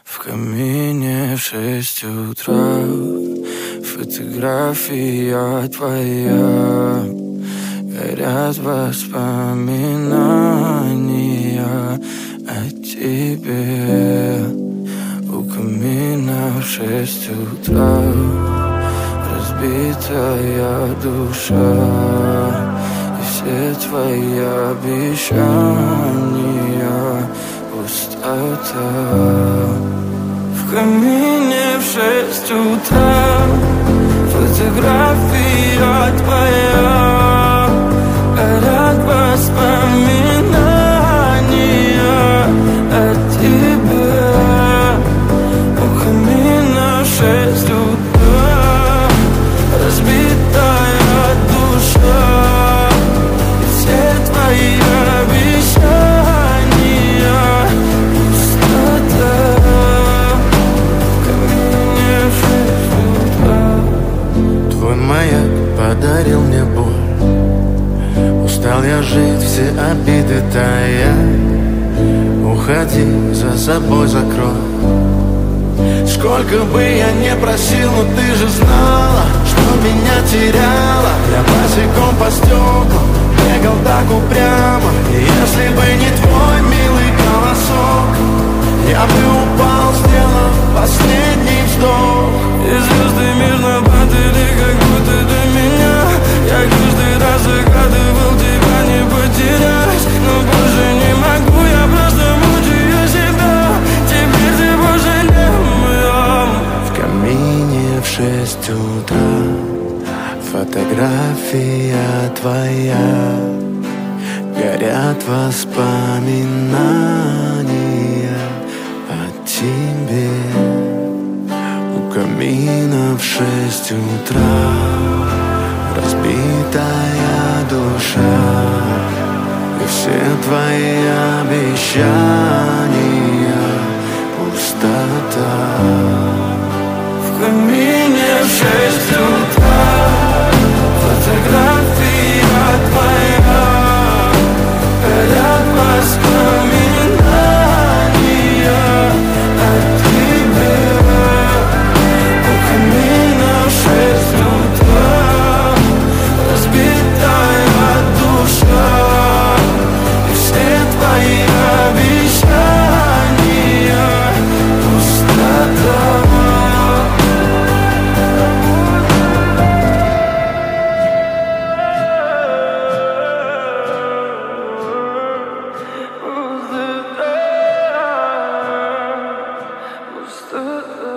В камине в 6 утра фотография твоя. Горят воспоминания о тебе. У камина в 6 утра разбитая душа, и все твои обещания пустота. В камине в 6 утра фотография твоя. Горят воспоминания о тебе. У камина в 6 утра разбитая душа, и все твои обещания пустота. В камине в 6 утра. Твой маяк подарил мне боль. Устал я жить, все обиды тая. Уходи, за собой закрой. Сколько бы я не просил, но ты же знала, что меня теряла. Я босиком по стеклам бегал так упрямо. И если бы не твой милый голосок, я бы упал, сделав последний вздох. И звезды мирно падали, как будто до меня. Я каждый раз загадывал тебя не потерять, но больше не могу, я просто мучаю себя. Теперь ты больше не моя. В камине в 6 утра фотография твоя. Горят воспоминания о тебе. У камина в 6 утра разбитая душа, и все твои обещания пустота. В камине в 6 утра фотография твоя. Горят воспоминания о тебе. У камина в 6 утра разбитая душа, и все твои обещания пустота. Пустота.